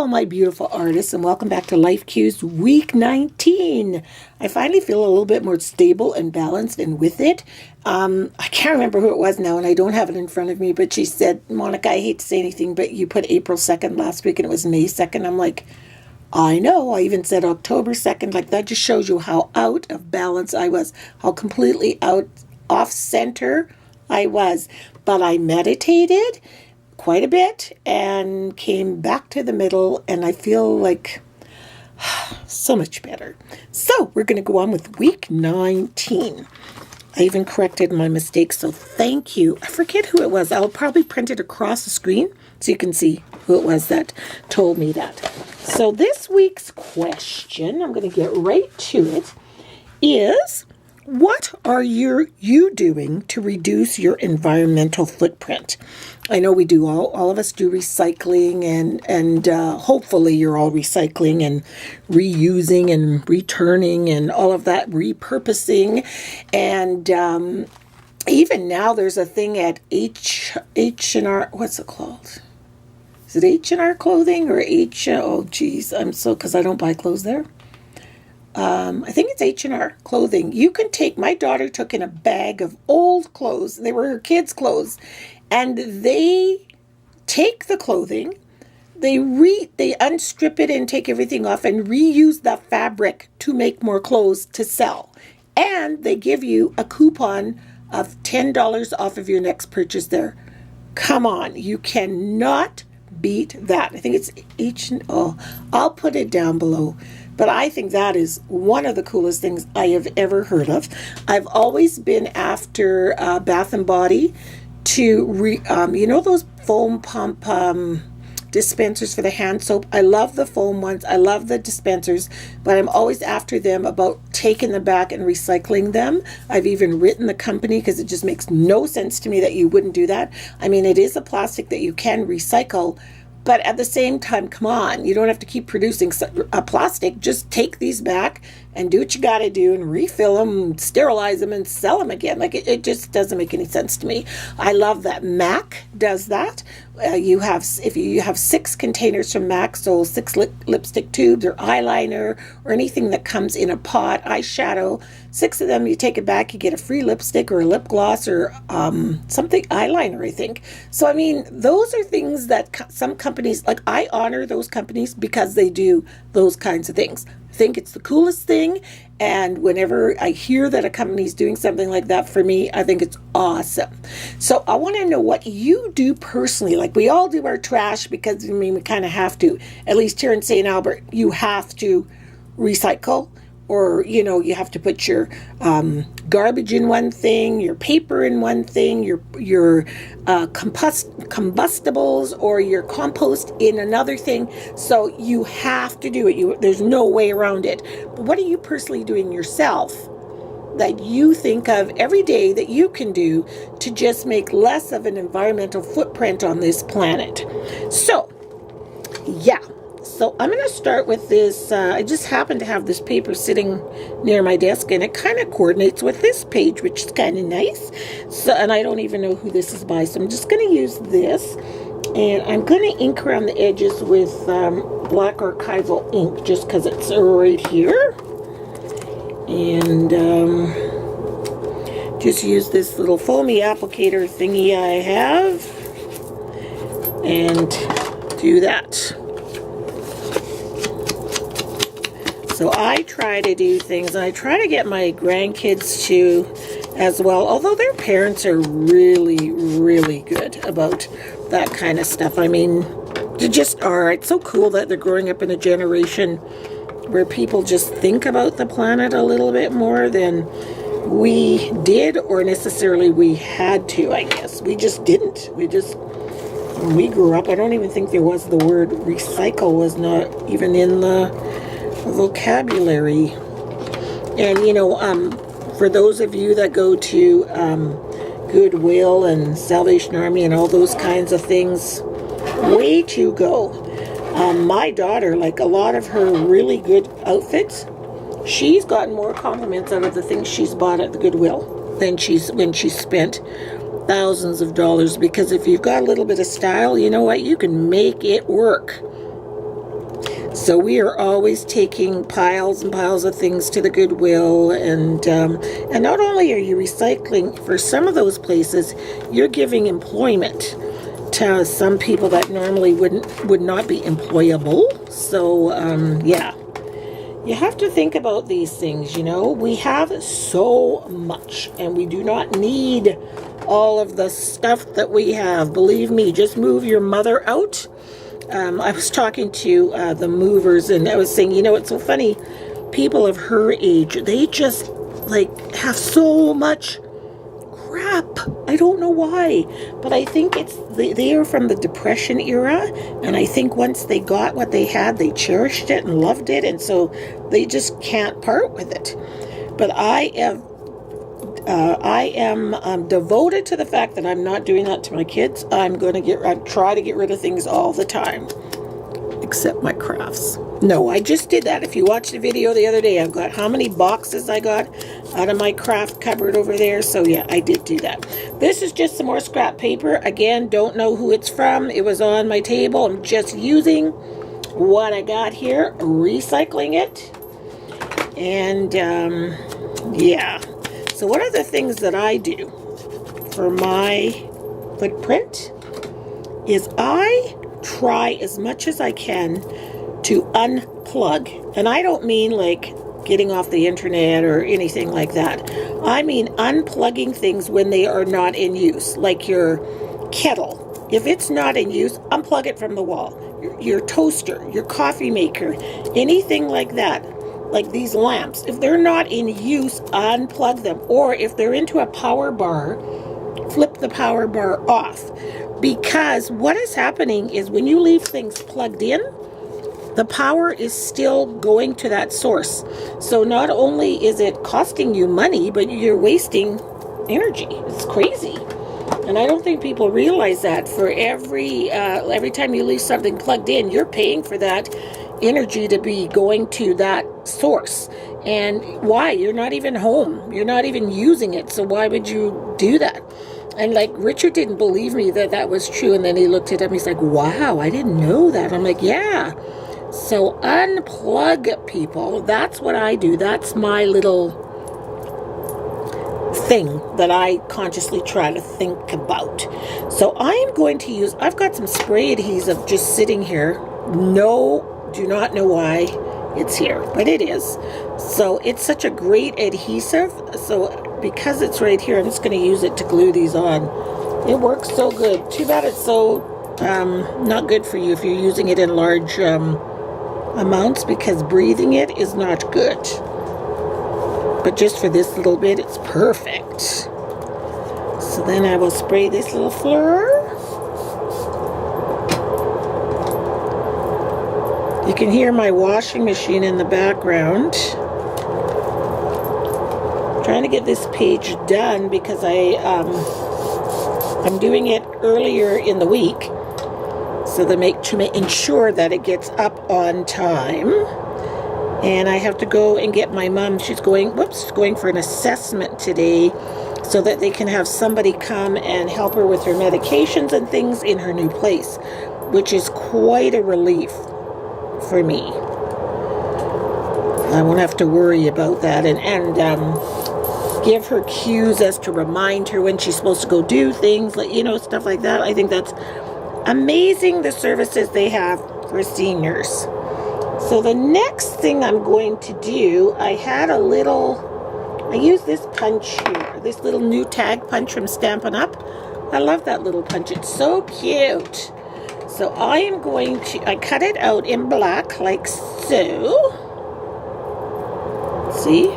my beautiful artists, and welcome back to Life Cues Week 19. I finally feel a little bit more stable and balanced and with it. I can't remember who it was now, and I don't have it in front of me, but she said, Monica, I hate to say anything, but you put April 2nd last week, and it was May 2nd. I'm like, I know. I even said October 2nd. Like, that just shows you how out of balance I was, how completely off center I was. But I meditated quite a bit and came back to the middle, and I feel like so much better. So we're going to go on with week 19. I even corrected my mistake, so thank you. I forget who it was. I'll probably print it across the screen so you can see who it was that told me that. So this week's question, I'm going to get right to it, is what are you doing to reduce your environmental footprint? I know we do, all of us do recycling, and hopefully you're all recycling and reusing and returning and all of that, repurposing. And even now there's a thing at H&R, what's it called? Is it H&R Clothing or oh geez, because I don't buy clothes there. I think it's H&R Clothing. You can my daughter took in a bag of old clothes. They were her kids' clothes. And they take the clothing, they unstrip it and take everything off and reuse the fabric to make more clothes to sell. And they give you a coupon of $10 off of your next purchase there. Come on, you cannot beat that. I think it's I'll put it down below. But I think that is one of the coolest things I have ever heard of. I've always been after Bath & Body to those foam pump dispensers for the hand soap. I love the foam ones. I love the dispensers, but I'm always after them about taking them back and recycling them. I've even written the company because it just makes no sense to me that you wouldn't do that. I mean, it is a plastic that you can recycle, but at the same time, come on, you don't have to keep producing a plastic. Just take these back and do what you got to do and refill them, sterilize them, and sell them again. Like, it just doesn't make any sense to me. I love that MAC does that. If you have 6 containers from MAC, so 6 lipstick tubes or eyeliner or anything that comes in a pot, eyeshadow, 6 of them, you take it back, you get a free lipstick or a lip gloss or something, eyeliner, I think. So, I mean, those are things that some companies, like, I honor those companies because they do those kinds of things. I think it's the coolest thing, and whenever I hear that a company is doing something like that for me, I think it's awesome. So I want to know what you do personally. Like, we all do our trash because, I mean, we kind of have to. At least here in St. Albert, you have to recycle, or, you have to put your garbage in one thing, your paper in one thing, your combustibles or your compost in another thing. So you have to do it. There's no way around it. But what are you personally doing yourself that you think of every day that you can do to just make less of an environmental footprint on this planet? So, yeah. So I'm going to start with this. I just happen to have this paper sitting near my desk, and it kind of coordinates with this page, which is kind of nice. So, and I don't even know who this is by, so I'm just going to use this. And I'm going to ink around the edges with black archival ink, just because it's right here. And just use this little foamy applicator thingy I have. And do that. So I try to do things, and I try to get my grandkids to as well, although their parents are really, really good about that kind of stuff. I mean, they just are. It's so cool that they're growing up in a generation where people just think about the planet a little bit more than we did, or necessarily we had to, I guess. We just didn't. When we grew up, I don't even think there was the word recycle was not even in the vocabulary. And for those of you that go to Goodwill and Salvation Army and all those kinds of things, way to go. My daughter, like a lot of her really good outfits, she's gotten more compliments out of the things she's bought at the Goodwill than when she spent thousands of dollars, because if you've got a little bit of style, you know what, you can make it work. So we are always taking piles and piles of things to the Goodwill, and not only are you recycling, for some of those places, you're giving employment to some people that normally would not be employable. So yeah, you have to think about these things. You know, we have so much, and we do not need all of the stuff that we have. Believe me, just move your mother out. I was talking to the movers, and I was saying, you know, it's so funny. People of her age, they just like have so much crap. I don't know why, but I think they are from the Depression era, and I think once they got what they had, they cherished it and loved it, and so they just can't part with it. But I am devoted to the fact that I'm not doing that to my kids. I try to get rid of things all the time, except my crafts. No, I just did that. If you watched the video the other day, I've got how many boxes I got out of my craft cupboard over there. So yeah, I did do that. This is just some more scrap paper. Again, don't know who it's from. It was on my table. I'm just using what I got here, recycling it. And yeah. So one of the things that I do for my footprint is I try as much as I can to unplug. And I don't mean like getting off the internet or anything like that. I mean unplugging things when they are not in use, like your kettle. If it's not in use, unplug it from the wall. Your toaster, your coffee maker, anything like that. Like these lamps, if they're not in use, unplug them. Or if they're into a power bar, flip the power bar off. Because what is happening is when you leave things plugged in, the power is still going to that source. So not only is it costing you money, but you're wasting energy. It's crazy. And I don't think people realize that. For every time you leave something plugged in, you're paying for that energy to be going to that source. And why? You're not even home. You're not even using it. So why would you do that? And like Richard didn't believe me that was true. And then he looked at him. He's like, wow, I didn't know that. I'm like, yeah. So unplug, people. That's what I do. That's my little thing that I consciously try to think about. So I am going to use, I've got some spray adhesive just sitting here. Do not know why it's here, but it is. So it's such a great adhesive. So because it's right here, I'm just going to use it to glue these on. It works so good. Too bad it's so not good for you if you're using it in large amounts, because breathing it is not good. But just for this little bit, it's perfect. So then I will spray this little fleur. You can hear my washing machine in the background. I'm trying to get this page done because I'm doing it earlier in the week, so to ensure that it gets up on time. And I have to go and get my mom. She's going for an assessment today, so that they can have somebody come and help her with her medications and things in her new place, which is quite a relief for me. I won't have to worry about that and give her cues as to remind her when she's supposed to go do things, like, you know, stuff like that. I think that's amazing, the services they have for seniors. So the next thing I'm going to do, I use this punch here, this little new tag punch from Stampin' Up. I love that little punch. It's so cute. So I cut it out in black like so. See?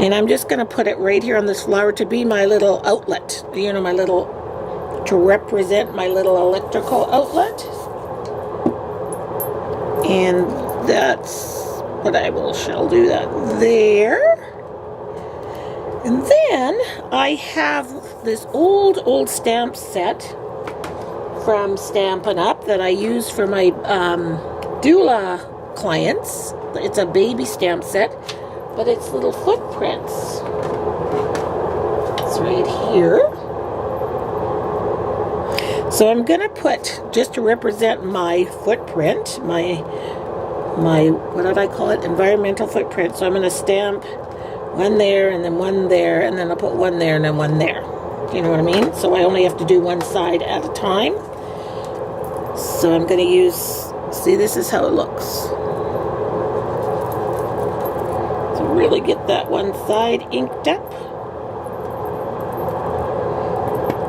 And I'm just going to put it right here on this flower to be my little outlet. You know, to represent my little electrical outlet. And that's what shall do that there. And then I have this old stamp set from Stampin' Up that I use for my doula clients. It's a baby stamp set, but it's little footprints. It's right here. So I'm going to put, just to represent my footprint, my what did I call it? Environmental footprint. So I'm going to stamp one there and then one there, and then I'll put one there and then one there. You know what I mean? So I only have to do one side at a time. So I'm going to use, see, this is how it looks. So really get that one side inked up.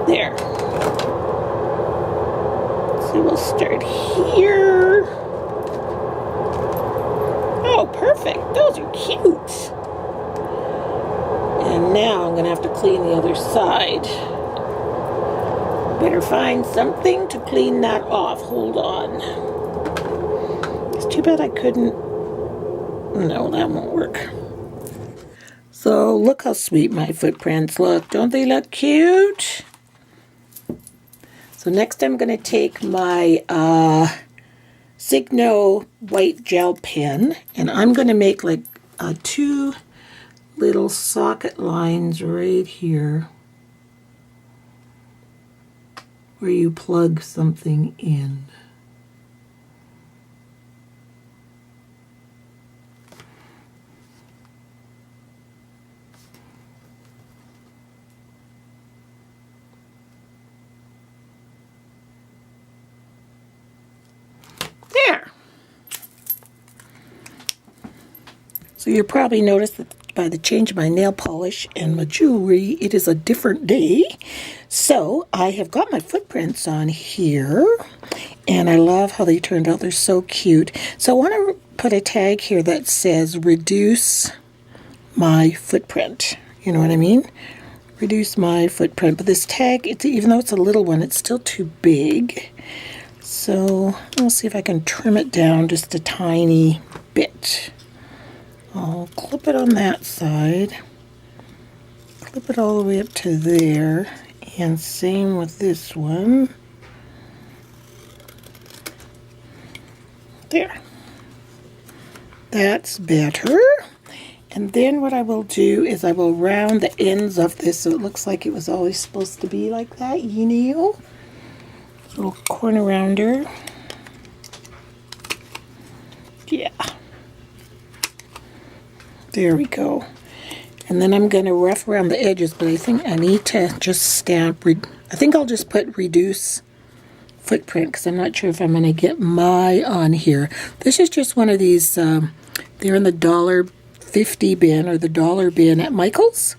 There. So we'll start here. Oh, perfect. Those are cute. And now I'm going to have to clean the other side. Better find something to clean that off. Hold on. It's too bad I couldn't. No, that won't work. So look how sweet my footprints look. Don't they look cute? So next I'm going to take my Signo white gel pen, and I'm going to make like two little socket lines right here where you plug something in. There. So you probably noticed that by the change of my nail polish and my jewelry, it is a different day. So I have got my footprints on here, and I love how they turned out. They're so cute. So I want to put a tag here that says reduce my footprint. You know what I mean? Reduce my footprint. But this tag, even though it's a little one, it's still too big. So I'll see if I can trim it down just a tiny bit. I'll clip it on that side, clip it all the way up to there, and same with this one. There. That's better. And then what I will do is I will round the ends of this so it looks like it was always supposed to be like that, you know? Little corner rounder. Yeah. There we go. And then I'm going to rough around the edges, but I think I need to just stamp. I think I'll just put reduce footprint because I'm not sure if I'm going to get my on here. This is just one of these, they're in the $1.50 bin or the dollar bin at Michael's.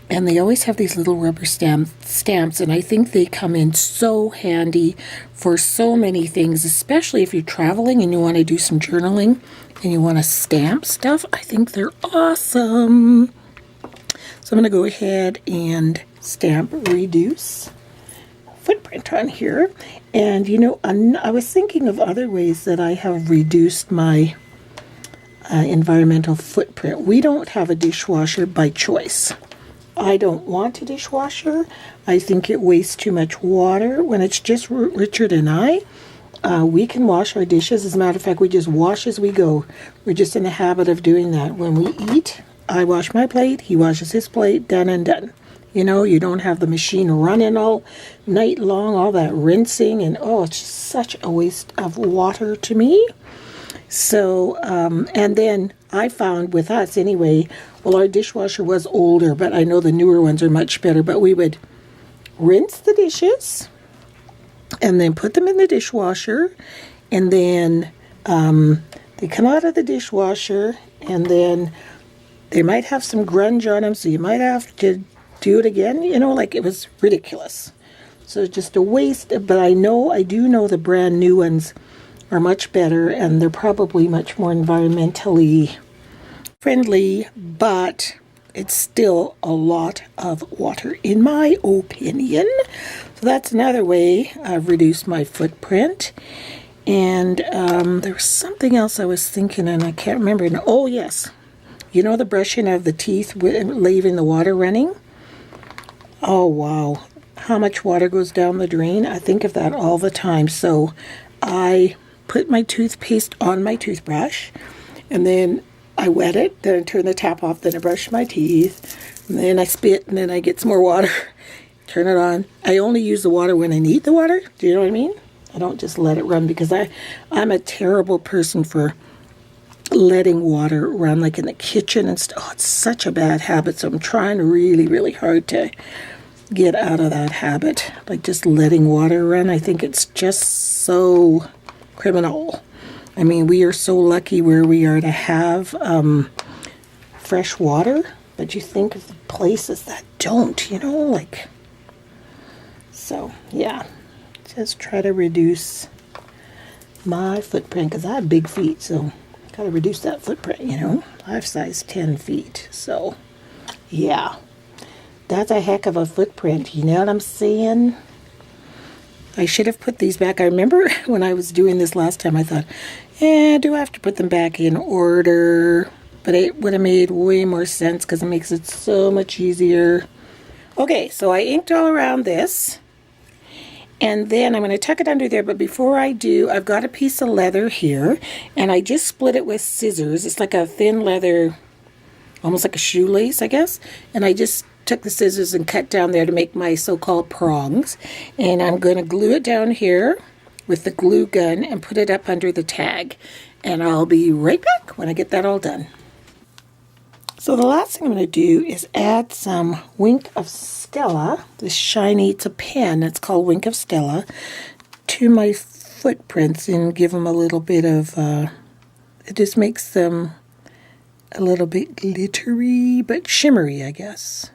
And they always have these little rubber stamps, and I think they come in so handy for so many things, especially if you're traveling and you want to do some journaling and you want to stamp stuff. I think they're awesome. So I'm going to go ahead and stamp reduce footprint on here. And you know, I was thinking of other ways that I have reduced my environmental footprint. We don't have a dishwasher by choice. I don't want a dishwasher. I think it wastes too much water. When it's just Richard and I, we can wash our dishes. As a matter of fact, we just wash as we go. We're just in the habit of doing that. When we eat, I wash my plate, he washes his plate, done and done. You know, you don't have the machine running all night long, all that rinsing, and oh, it's just such a waste of water to me. So, and then I found with us anyway, well, our dishwasher was older, but I know the newer ones are much better, but we would rinse the dishes and then put them in the dishwasher, and then they come out of the dishwasher, and then they might have some grunge on them, so you might have to do it again, you know, like it was ridiculous. So it's just a waste, but I do know the brand new ones are much better, and they're probably much more environmentally friendly, but it's still a lot of water in my opinion. So that's another way I've reduced my footprint. And there was something else I was thinking, and I can't remember. Oh yes, you know the brushing of the teeth, leaving the water running? Oh wow, how much water goes down the drain? I think of that all the time. So I put my toothpaste on my toothbrush, and then I wet it, then I turn the tap off, then I brush my teeth, and then I spit, and then I get some more water, turn it on. I only use the water when I need the water. Do you know what I mean? I don't just let it run because I'm a terrible person for letting water run, like in the kitchen and stuff. Oh, it's such a bad habit. So I'm trying really, really hard to get out of that habit. Like just letting water run. I think it's just so criminal. I mean, we are so lucky where we are to have fresh water. But you think of the places that don't, you know, like. So, yeah. Just try to reduce my footprint because I have big feet. So, got to reduce that footprint, you know. I have size 10 feet. So, yeah. That's a heck of a footprint. You know what I'm saying? I should have put these back. I remember when I was doing this last time, I thought, do I have to put them back in order? But it would have made way more sense because it makes it so much easier. Okay, so I inked all around this. And then I'm going to tuck it under there. But before I do, I've got a piece of leather here. And I just split it with scissors. It's like a thin leather, almost like a shoelace, I guess. And I just took the scissors and cut down there to make my so-called prongs. And I'm going to glue it down here with the glue gun and put it up under the tag. And I'll be right back when I get that all done. So the last thing I'm going to do is add some Wink of Stella, this shiny, it's a pen, it's called Wink of Stella, to my footprints and give them a little bit of, it just makes them a little bit glittery, but shimmery, I guess.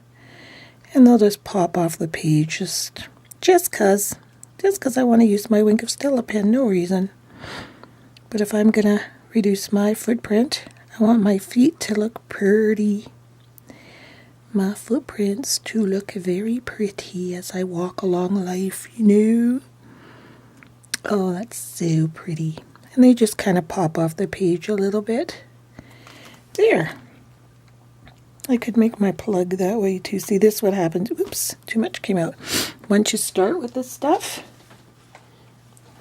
And they'll just pop off the page just cause I want to use my Wink of Stella pen, no reason. But if I'm going to reduce my footprint, I want my feet to look pretty. My footprints to look very pretty as I walk along life, you know. Oh, that's so pretty. And they just kind of pop off the page a little bit. There. I could make my plug that way too. See, this is what happens. Oops, too much came out. Once you start with this stuff,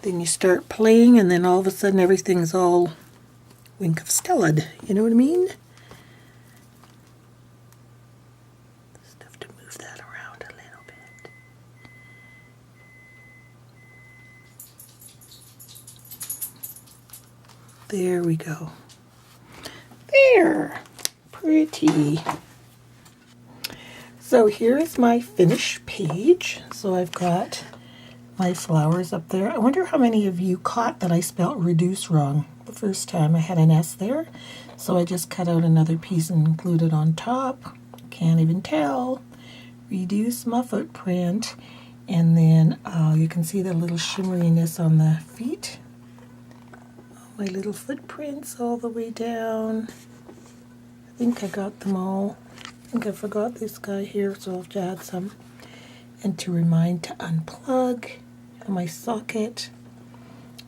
then you start playing, and then all of a sudden everything's all Wink of Stella'd. You know what I mean? Just have to move that around a little bit. There we go. There. Pretty. So here's my finished page. So I've got my flowers up there. I wonder how many of you caught that I spelt reduce wrong the first time. I had an S there. So I just cut out another piece and glued it on top. Can't even tell. Reduce my footprint. And then you can see the little shimmeriness on the feet. My little footprints all the way down. I think I got them all. I think I forgot this guy here, so I'll have to add some. And to remind to unplug my socket.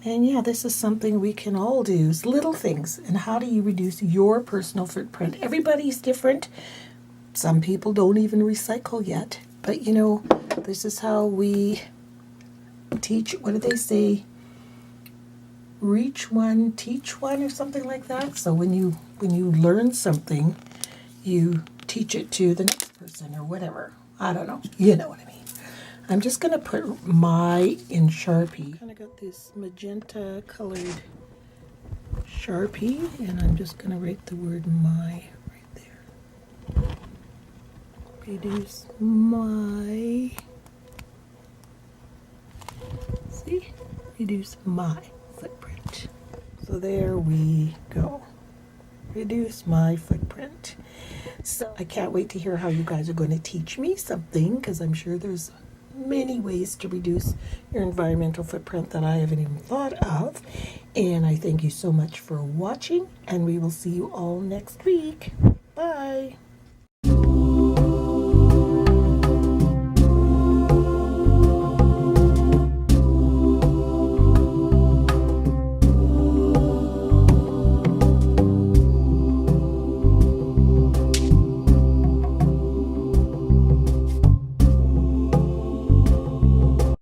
And yeah, this is something we can all do. It's little things. And how do you reduce your personal footprint? Everybody's different. Some people don't even recycle yet. But you know, this is how we teach. What do they say? Reach one, teach one, or something like that. So when you learn something, you teach it to the next person or whatever. I don't know. You know what I mean. I'm just going to put my in Sharpie. Kind of got this magenta colored Sharpie, and I'm just going to write the word my right there. Reduce my. See? Reduce my footprint. So there we go. Reduce my footprint. So I can't wait to hear how you guys are going to teach me something, because I'm sure there's many ways to reduce your environmental footprint that I haven't even thought of. And I thank you so much for watching, and we will see you all next week. Bye.